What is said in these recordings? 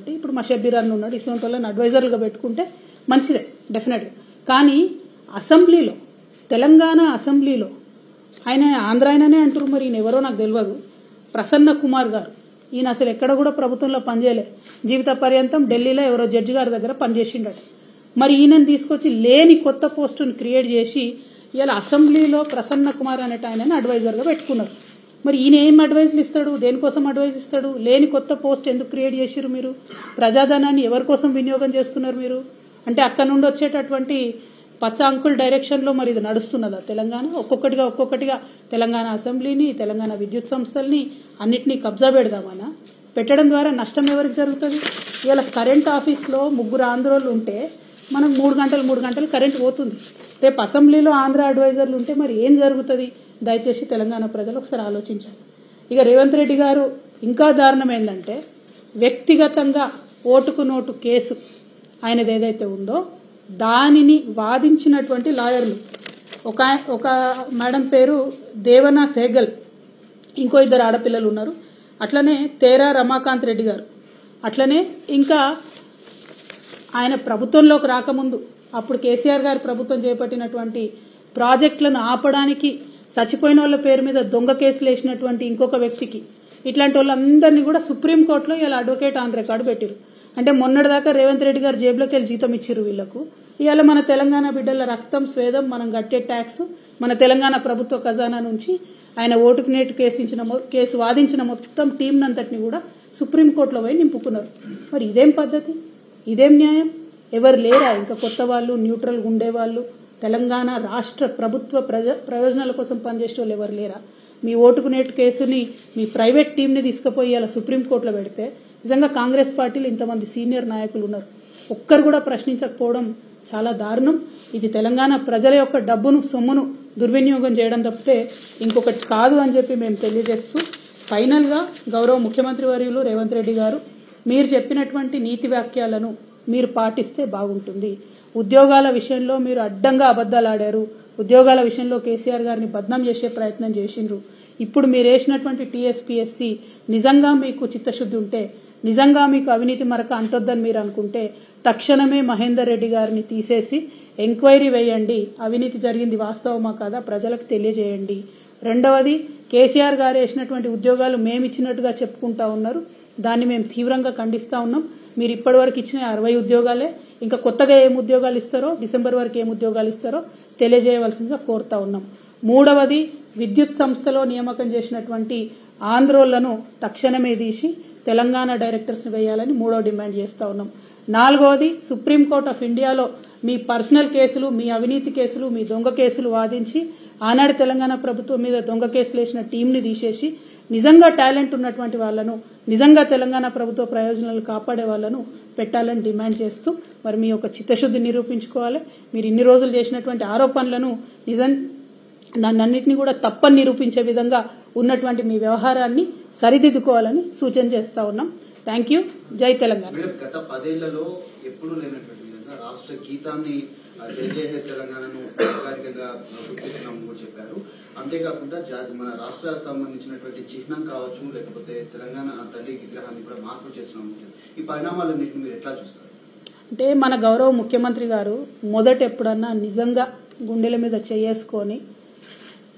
కాబట్టి ఇప్పుడు మా షబ్బీర్ అన్న ఉన్నాడు, ఇటువంటి వాళ్ళని అడ్వైజర్లుగా పెట్టుకుంటే మంచిదే డెఫినెట్గా. కానీ అసెంబ్లీలో, తెలంగాణ అసెంబ్లీలో ఆయన ఆంధ్ర ఆయననే అంటారు, మరి ఈయన ఎవరో నాకు తెలియదు, ప్రసన్న కుమార్ గారు, ఈయన అసలు ఎక్కడ కూడా ప్రభుత్వంలో పనిచేయలే, జీవిత పర్యంతం ఢిల్లీలో ఎవరో జడ్జి గారి దగ్గర పనిచేసిండట. మరి ఈయనను తీసుకొచ్చి లేని కొత్త పోస్టును క్రియేట్ చేసి ఇలా అసెంబ్లీలో ప్రసన్న కుమార్ అనేట ఆయనని అడ్వైజర్గా పెట్టుకున్నారు. మరి ఈయన ఏం అడ్వైజులు ఇస్తాడు, దేనికోసం అడ్వైజ్ ఇస్తాడు? లేని కొత్త పోస్ట్ ఎందుకు క్రియేట్ చేసిరు మీరు? ప్రజాధనాన్ని ఎవరి కోసం వినియోగం చేస్తున్నారు మీరు? అంటే అక్కడ నుండి వచ్చేటటువంటి పచ్చ అంకుల్ డైరెక్షన్లో మరి ఇది నడుస్తున్నదా తెలంగాణ? ఒక్కొక్కటిగా తెలంగాణ అసెంబ్లీని, తెలంగాణ విద్యుత్ సంస్థల్ని అన్నిటినీ కబ్జా పెడదామనా? పెట్టడం ద్వారా నష్టం ఎవరికి జరుగుతుంది? ఇలా కరెంట్ ఆఫీస్లో 3 ఆంధ్రోళ్ళు ఉంటే మనం 3 గంటలు కరెంట్ పోతుంది. రేపు అసెంబ్లీలో ఆంధ్ర అడ్వైజర్లు ఉంటే మరి ఏం జరుగుతుంది? దయచేసి తెలంగాణ ప్రజలు ఒకసారి ఆలోచించాలి. ఇక రేవంత్ రెడ్డి గారు ఇంకా దారుణం ఏంటంటే, వ్యక్తిగతంగా ఓటుకు నోటు కేసు ఆయనది ఏదైతే ఉందో దానిని వాదించినటువంటి లాయర్లు, ఒక మేడం పేరు దేవనా సేగల్, ఇంకో 2 ఆడపిల్లలు ఉన్నారు, అట్లనే తేరా రమాకాంత్ రెడ్డి గారు, అట్లనే ఇంకా ఆయన ప్రభుత్వంలోకి రాకముందు అప్పుడు కేసీఆర్ గారి ప్రభుత్వం చేపట్టినటువంటి ప్రాజెక్టులను ఆపడానికి చచ్చిపోయిన వాళ్ళ పేరు మీద దొంగ కేసులు వేసినటువంటి ఇంకొక వ్యక్తికి, ఇట్లాంటి వాళ్ళందరినీ కూడా సుప్రీంకోర్టులో ఇలా అడ్వకేట్ ఆన్ రికార్డు పెట్టిరు. అంటే మొన్నటిదాకా రేవంత్ రెడ్డి గారు జేబులోకి వెళ్ళి జీతం ఇచ్చిరు వీళ్లకు. ఇవాళ మన తెలంగాణ బిడ్డల రక్తం స్వేదం మనం కట్టే ట్యాక్స్ మన తెలంగాణ ప్రభుత్వ ఖజానా నుంచి ఆయన ఓటుకు నేటు కేసు వాదించిన మొత్తం టీం అంతటిని కూడా సుప్రీంకోర్టులో పోయి నింపుకున్నారు. మరి ఇదేం పద్ధతి, ఇదేం న్యాయం? ఎవరు లేరా ఇంకా కొత్త వాళ్ళు, న్యూట్రల్గా ఉండేవాళ్ళు, తెలంగాణ రాష్ట్ర ప్రభుత్వ ప్రయోజనాల కోసం పనిచేసే వాళ్ళు ఎవరు లేరా? మీ ఓటుకు నేటు కేసుని మీ ప్రైవేట్ టీంని తీసుకుపోయి అలా సుప్రీంకోర్టులో పెడితే నిజంగా కాంగ్రెస్ పార్టీలో ఇంతమంది సీనియర్ నాయకులు ఉన్నారు, ఒక్కరు కూడా ప్రశ్నించకపోవడం చాలా దారుణం. ఇది తెలంగాణ ప్రజల యొక్క డబ్బును, సొమ్మును దుర్వినియోగం చేయడం తప్పితే ఇంకొకటి కాదు అని చెప్పి మేము తెలియజేస్తూ, ఫైనల్గా గౌరవ ముఖ్యమంత్రి వర్యులు రేవంత్ రెడ్డి గారు, మీరు చెప్పినటువంటి నీతి వాక్యాలను మీరు పాటిస్తే బాగుంటుంది. ఉద్యోగాల విషయంలో మీరు అడ్డంగా అబద్దాలు ఆడారు, ఉద్యోగాల విషయంలో కేసీఆర్ గారిని బద్నాం చేసే ప్రయత్నం చేసిండ్రు. ఇప్పుడు మీరు వేసినటువంటి టీఎస్పీఎస్సీ నిజంగా మీకు చిత్తశుద్ధి ఉంటే, నిజంగా మీకు అవినీతి మరక అంటొద్దని మీరు అనుకుంటే తక్షణమే మహేందర్ రెడ్డి గారిని తీసేసి ఎంక్వైరీ వేయండి, అవినీతి జరిగింది వాస్తవమా కాదా ప్రజలకు తెలియజేయండి. రెండవది, కేసీఆర్ గారు వేసినటువంటి ఉద్యోగాలు మేమిచ్చినట్టుగా చెప్పుకుంటా ఉన్నారు, దాన్ని మేము తీవ్రంగా ఖండిస్తా ఉన్నాం. మీరు ఇప్పటివరకు ఇచ్చిన 60 ఉద్యోగాలే, ఇంకా కొత్తగా ఏం ఉద్యోగాలు ఇస్తారో, డిసెంబర్ వరకు ఏం ఉద్యోగాలు ఇస్తారో తెలియజేయవలసిందిగా కోరుతా ఉన్నాం. మూడవది, విద్యుత్ సంస్థలో నియామకం చేసినటువంటి ఆంధ్రోళ్లను తక్షణమే తీసి తెలంగాణ డైరెక్టర్స్ వేయాలని 3వ డిమాండ్ చేస్తా ఉన్నాం. 4వది, సుప్రీంకోర్టు ఆఫ్ ఇండియాలో మీ పర్సనల్ కేసులు, మీ అవినీతి కేసులు, మీ దొంగ కేసులు వాదించి ఆనాడు తెలంగాణ ప్రభుత్వం మీద దొంగ కేసులు వేసిన టీంని తీసేసి నిజంగా టాలెంట్ ఉన్నటువంటి వాళ్లను, నిజంగా తెలంగాణ ప్రభుత్వ ప్రయోజనాలు కాపాడే వాళ్లను పెట్టాలని డిమాండ్ చేస్తూ, మరి మీ యొక్క చిత్తశుద్ధి నిరూపించుకోవాలి. మీరు ఇన్ని రోజులు చేసినటువంటి ఆరోపణలను దాన్నన్నింటినీ కూడా తప్పని నిరూపించే విధంగా ఉన్నటువంటి మీ వ్యవహారాన్ని సరిదిద్దుకోవాలని సూచన చేస్తా ఉన్నాం. Thank you. జై తెలంగాణ. గత 10 ఏళ్లలో ఎప్పుడూ లేనటువంటి విధంగా రాష్ట్ర గీతాన్ని జై జై హే తెలంగాణను అధికారికంగా గుర్తిస్తున్నామని కూడా చెప్పారు. అంతేకాకుండా మన రాష్ట్రానికి సంబంధించినటువంటి చిహ్నం కావచ్చు, లేకపోతే తెలంగాణ తల్లి విగ్రహాన్ని కూడా మార్పు చేస్తున్నాం. ఈ పరిణామాలన్నింటినీ మీరు ఎట్లా చూస్తారు? అంటే మన గౌరవ ముఖ్యమంత్రి గారు మొదట ఎప్పుడన్నా నిజంగా గుండెల మీద చేసుకొని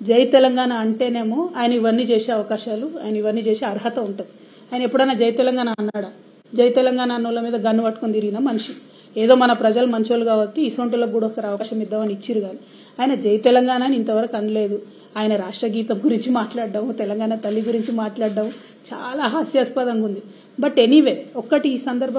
జై తెలంగాణ అంటేనేమో ఆయన ఇవన్నీ చేసే అవకాశాలు, ఆయన ఇవన్నీ చేసే అర్హత ఉంటుంది. ఆయన ఎప్పుడన్నా జై తెలంగాణ అన్నాడా? జై తెలంగాణ అన్నోళ్ళ మీద గన్ను పట్టుకొని తిరిగిన మనిషి. ఏదో మన ప్రజలు మంచోళ్ళు కాబట్టి ఇసొంటోళ్ళకు కూడా ఒకసారి అవకాశం ఇద్దామని ఇచ్చిరు, కానీ ఆయన జై తెలంగాణ అని ఇంతవరకు అనలేదు. ఆయన రాష్ట్ర గీతం గురించి మాట్లాడడం, తెలంగాణ తల్లి గురించి మాట్లాడడం చాలా హాస్యాస్పదంగా ఉంది. బట్ ఎనీవే, ఒక్కటి ఈ సందర్భం